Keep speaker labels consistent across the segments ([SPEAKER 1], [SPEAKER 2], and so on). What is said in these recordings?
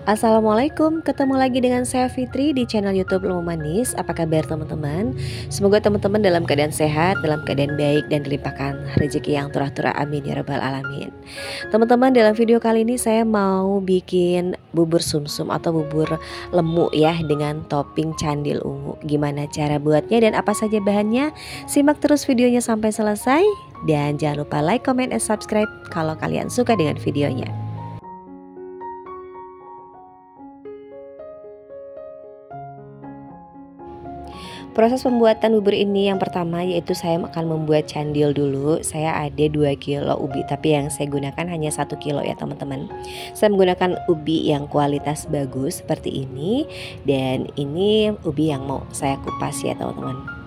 [SPEAKER 1] Assalamualaikum, ketemu lagi dengan saya Fitri di channel YouTube Ilmu Manis. Apa kabar teman-teman? Semoga teman-teman dalam keadaan sehat, dalam keadaan baik dan dilimpahkan rezeki yang turah-turah, amin ya rabbal alamin. Teman-teman, dalam video kali ini saya mau bikin bubur sumsum atau bubur lemu ya, dengan topping candil ungu. Gimana cara buatnya dan apa saja bahannya? Simak terus videonya sampai selesai. Dan jangan lupa like, comment, and subscribe kalau kalian suka dengan videonya. Proses pembuatan bubur ini yang pertama yaitu saya akan membuat candil dulu. Saya ada 2 kilo ubi, tapi yang saya gunakan hanya 1 kilo ya teman-teman. Saya menggunakan ubi yang kualitas bagus seperti ini. Dan ini ubi yang mau saya kupas ya teman-teman.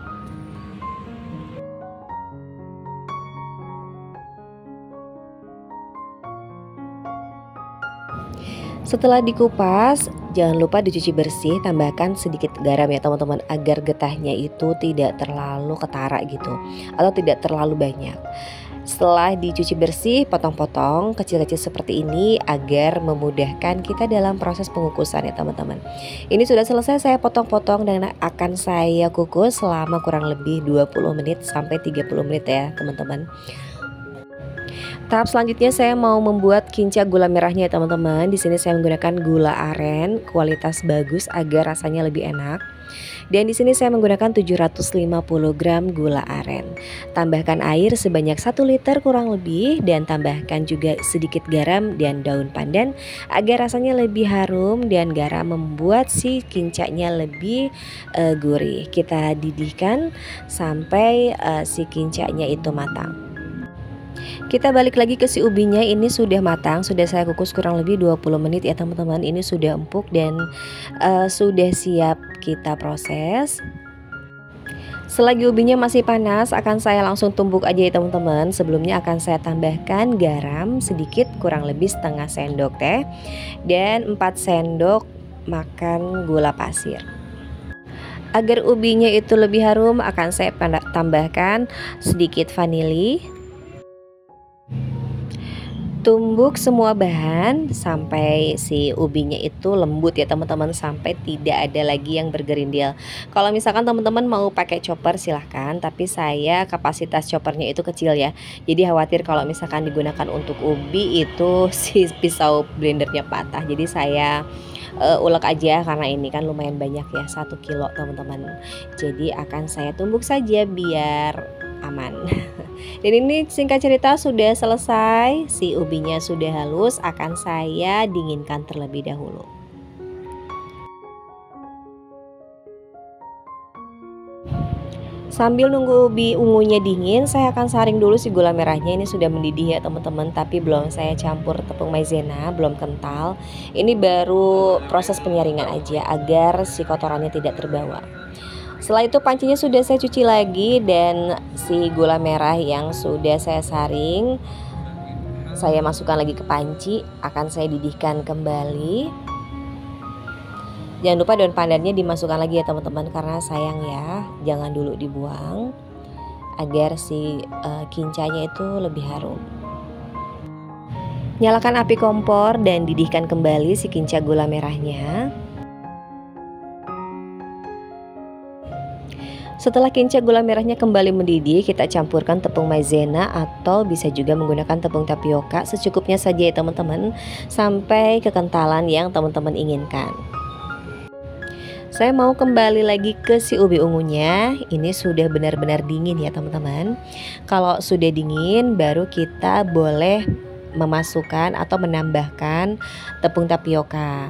[SPEAKER 1] Setelah dikupas, jangan lupa dicuci bersih, tambahkan sedikit garam ya teman-teman, agar getahnya itu tidak terlalu ketara gitu, atau tidak terlalu banyak. Setelah dicuci bersih, potong-potong kecil-kecil seperti ini agar memudahkan kita dalam proses pengukusan ya teman-teman. Ini sudah selesai, saya potong-potong dan akan saya kukus selama kurang lebih 20 menit sampai 30 menit ya teman-teman. Tahap selanjutnya saya mau membuat kinca gula merahnya ya teman-teman. Di sini saya menggunakan gula aren kualitas bagus agar rasanya lebih enak. Dan di sini saya menggunakan 750 gram gula aren. Tambahkan air sebanyak 1 liter kurang lebih dan tambahkan juga sedikit garam dan daun pandan agar rasanya lebih harum, dan garam membuat si kincanya lebih gurih. Kita didihkan sampai si kincanya itu matang. Kita balik lagi ke si ubinya, ini sudah matang, sudah saya kukus kurang lebih 20 menit ya teman-teman. Ini sudah empuk dan sudah siap kita proses. Selagi ubinya masih panas, akan saya langsung tumbuk aja ya teman-teman. Sebelumnya akan saya tambahkan garam sedikit, kurang lebih setengah sendok teh, dan 4 sendok makan gula pasir. Agar ubinya itu lebih harum, akan saya tambahkan sedikit vanili. Tumbuk semua bahan sampai si ubinya itu lembut ya teman-teman, sampai tidak ada lagi yang bergerindil. Kalau misalkan teman-teman mau pakai chopper silahkan, tapi saya kapasitas choppernya itu kecil ya. Jadi khawatir kalau misalkan digunakan untuk ubi itu si pisau blendernya patah. Jadi saya ulek aja karena ini kan lumayan banyak ya, 1 kilo teman-teman. Jadi akan saya tumbuk saja biar aman. Dan ini singkat cerita sudah selesai, si ubinya sudah halus, akan saya dinginkan terlebih dahulu. Sambil nunggu ubi ungunya dingin, saya akan saring dulu si gula merahnya. Ini sudah mendidih ya teman-teman, tapi belum saya campur tepung maizena, belum kental. Ini baru proses penyaringan aja agar si kotorannya tidak terbawa. Setelah itu pancinya sudah saya cuci lagi, dan si gula merah yang sudah saya saring saya masukkan lagi ke panci, akan saya didihkan kembali. Jangan lupa daun pandannya dimasukkan lagi ya teman-teman, karena sayang ya, jangan dulu dibuang agar si kincanya itu lebih harum. Nyalakan api kompor dan didihkan kembali si kinca gula merahnya. Setelah kinca gula merahnya kembali mendidih, kita campurkan tepung maizena atau bisa juga menggunakan tepung tapioka secukupnya saja ya teman-teman, sampai kekentalan yang teman-teman inginkan. Saya mau kembali lagi ke si ubi ungunya. Ini sudah benar-benar dingin ya teman-teman. Kalau sudah dingin baru kita boleh memasukkan atau menambahkan tepung tapioka.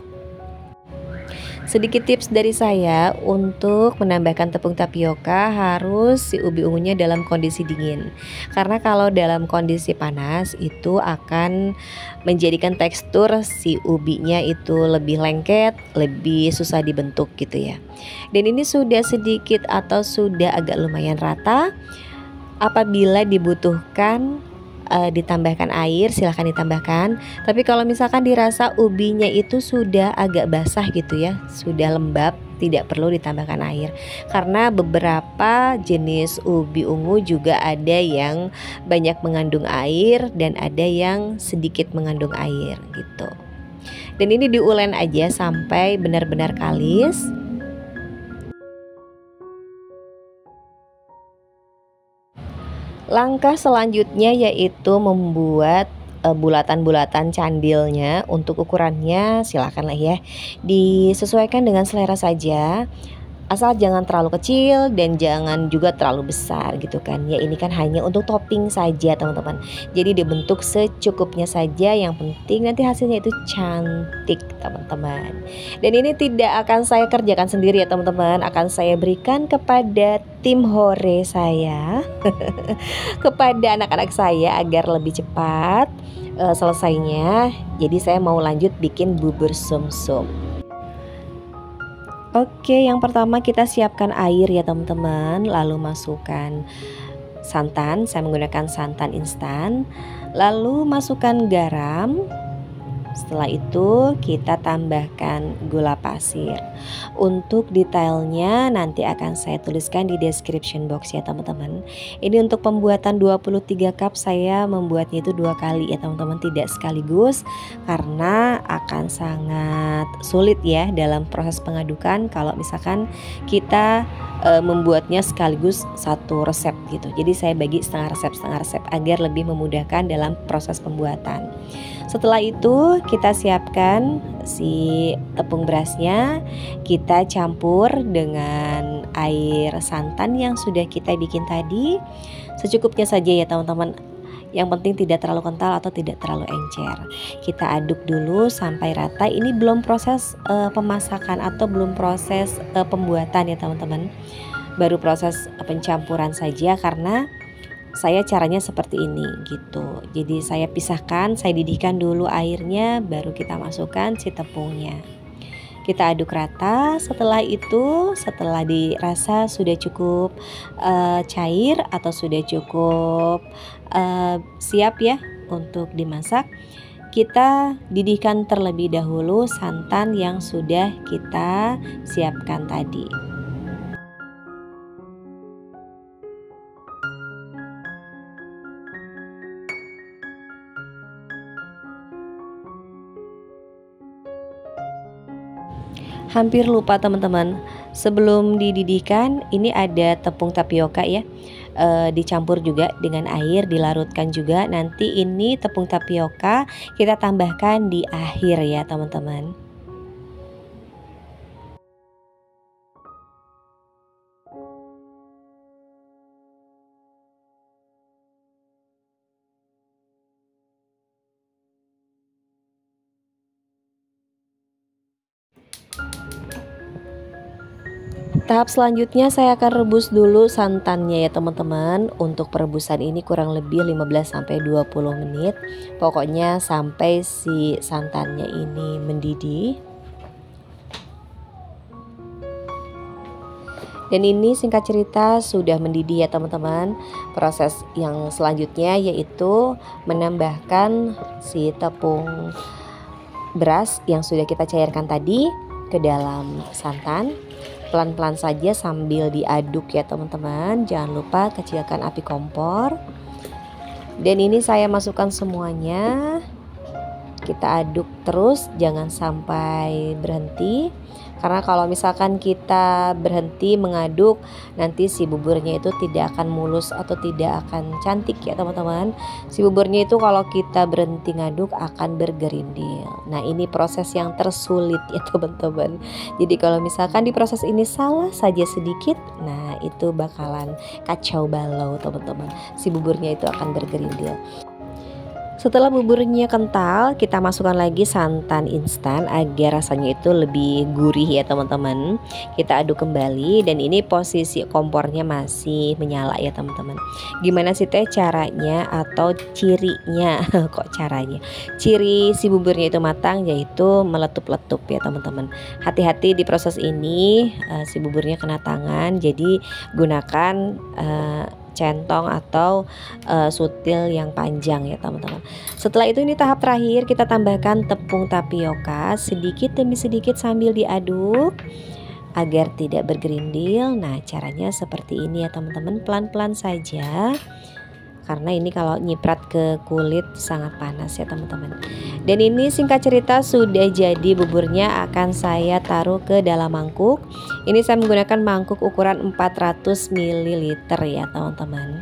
[SPEAKER 1] Sedikit tips dari saya, untuk menambahkan tepung tapioka harus si ubi ungunya dalam kondisi dingin. Karena kalau dalam kondisi panas itu akan menjadikan tekstur si ubinya itu lebih lengket, lebih susah dibentuk gitu ya. Dan ini sudah sedikit atau sudah agak lumayan rata. Apabila dibutuhkan ditambahkan air silahkan ditambahkan, tapi kalau misalkan dirasa ubinya itu sudah agak basah gitu ya, sudah lembab, tidak perlu ditambahkan air. Karena beberapa jenis ubi ungu juga ada yang banyak mengandung air dan ada yang sedikit mengandung air gitu. Dan ini diulen aja sampai benar-benar kalis. Langkah selanjutnya yaitu membuat bulatan-bulatan candilnya. Untuk ukurannya silakan lah ya, disesuaikan dengan selera saja. Asal jangan terlalu kecil dan jangan juga terlalu besar gitu kan. Ya ini kan hanya untuk topping saja teman-teman. Jadi dibentuk secukupnya saja, yang penting nanti hasilnya itu cantik teman-teman. Dan ini tidak akan saya kerjakan sendiri ya teman-teman, akan saya berikan kepada tim hore saya kepada anak-anak saya agar lebih cepat selesainya. Jadi saya mau lanjut bikin bubur sumsum. Oke, yang pertama kita siapkan air ya teman-teman, lalu masukkan santan, saya menggunakan santan instan, lalu masukkan garam. Setelah itu kita tambahkan gula pasir. Untuk detailnya nanti akan saya tuliskan di description box ya teman-teman. Ini untuk pembuatan 23 cup saya membuatnya itu 2 kali ya teman-teman, tidak sekaligus karena akan sangat sulit ya dalam proses pengadukan kalau misalkan kita membuatnya sekaligus satu resep gitu. Jadi saya bagi setengah resep agar lebih memudahkan dalam proses pembuatan. Setelah itu kita siapkan si tepung berasnya, kita campur dengan air santan yang sudah kita bikin tadi. Secukupnya saja ya teman-teman. Yang penting tidak terlalu kental atau tidak terlalu encer. Kita aduk dulu sampai rata. Ini belum proses pemasakan atau belum proses pembuatan ya teman-teman. Baru proses pencampuran saja karena saya caranya seperti ini gitu. Jadi saya pisahkan, saya didihkan dulu airnya, baru kita masukkan si tepungnya. Kita aduk rata. Setelah itu, setelah dirasa sudah cukup cair atau sudah cukup siap ya untuk dimasak, kita didihkan terlebih dahulu santan yang sudah kita siapkan tadi. Hampir lupa teman-teman, sebelum dididihkan ini ada tepung tapioka ya, dicampur juga dengan air, dilarutkan juga. Nanti ini tepung tapioka kita tambahkan di akhir ya teman-teman. Tahap selanjutnya saya akan rebus dulu santannya ya teman-teman. Untuk perebusan ini kurang lebih 15-20 menit. Pokoknya sampai si santannya ini mendidih. Dan ini singkat cerita sudah mendidih ya teman-teman. Proses yang selanjutnya yaitu menambahkan si tepung beras yang sudah kita cairkan tadi ke dalam santan. Pelan-pelan saja sambil diaduk ya teman-teman. Jangan lupa kecilkan api kompor. Dan ini saya masukkan semuanya. Kita aduk terus, jangan sampai berhenti. Karena kalau misalkan kita berhenti mengaduk, nanti si buburnya itu tidak akan mulus atau tidak akan cantik ya teman-teman. Si buburnya itu kalau kita berhenti ngaduk akan bergerindil. Nah ini proses yang tersulit ya teman-teman. Jadi kalau misalkan di proses ini salah saja sedikit, nah itu bakalan kacau balau teman-teman. Si buburnya itu akan bergerindil. Setelah buburnya kental, kita masukkan lagi santan instan agar rasanya itu lebih gurih ya teman-teman. Kita aduk kembali dan ini posisi kompornya masih menyala ya teman-teman. Gimana sih teh caranya atau cirinya? Kok caranya? Ciri si buburnya itu matang yaitu meletup-letup ya teman-teman. Hati-hati di proses ini, si buburnya kena tangan, jadi gunakan centong atau sutil yang panjang ya teman-teman. Setelah itu ini tahap terakhir, kita tambahkan tepung tapioka sedikit demi sedikit sambil diaduk agar tidak bergerindil. Nah caranya seperti ini ya teman-teman, pelan-pelan saja karena ini kalau nyiprat ke kulit sangat panas ya teman-teman. Dan ini singkat cerita sudah jadi buburnya, akan saya taruh ke dalam mangkuk. Ini saya menggunakan mangkuk ukuran 400 ml ya teman-teman.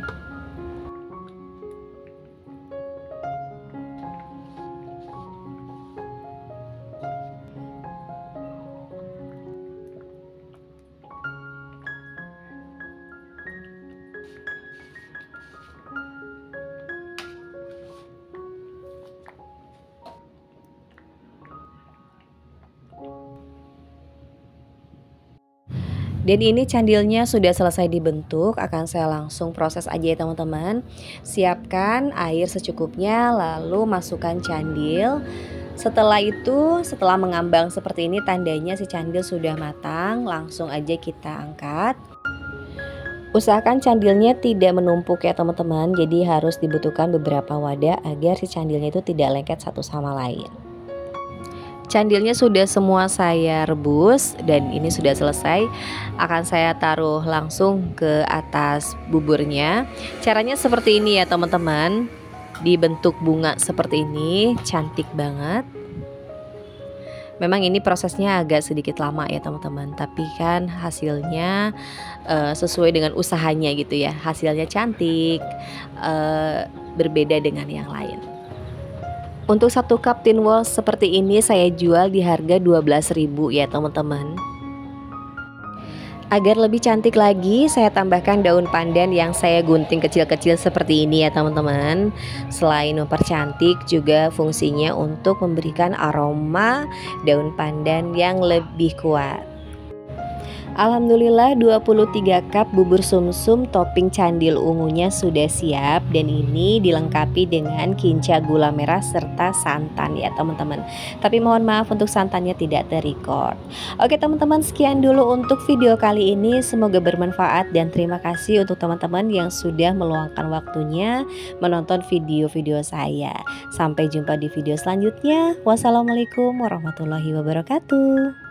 [SPEAKER 1] Dan ini candilnya sudah selesai dibentuk, akan saya langsung proses aja ya teman-teman. Siapkan air secukupnya, lalu masukkan candil. Setelah itu, setelah mengambang seperti ini, tandanya si candil sudah matang. Langsung aja kita angkat. Usahakan candilnya tidak menumpuk ya teman-teman, jadi harus dibutuhkan beberapa wadah agar si candilnya itu tidak lengket satu sama lain. Candilnya sudah semua saya rebus dan ini sudah selesai. Akan saya taruh langsung ke atas buburnya. Caranya seperti ini ya teman-teman. Dibentuk bunga seperti ini, cantik banget. Memang ini prosesnya agak sedikit lama ya teman-teman, tapi kan hasilnya sesuai dengan usahanya gitu ya. Hasilnya cantik, berbeda dengan yang lain. Untuk 1 cup tin walls seperti ini saya jual di harga 12.000 ya teman-teman. Agar lebih cantik lagi, saya tambahkan daun pandan yang saya gunting kecil-kecil seperti ini ya teman-teman. Selain mempercantik, juga fungsinya untuk memberikan aroma daun pandan yang lebih kuat. Alhamdulillah 23 cup bubur sumsum topping candil ungunya sudah siap, dan ini dilengkapi dengan kinca gula merah serta santan ya teman-teman. Tapi mohon maaf untuk santannya tidak terrecord. Oke teman-teman, sekian dulu untuk video kali ini, semoga bermanfaat dan terima kasih untuk teman-teman yang sudah meluangkan waktunya menonton video-video saya. Sampai jumpa di video selanjutnya. Wassalamualaikum warahmatullahi wabarakatuh.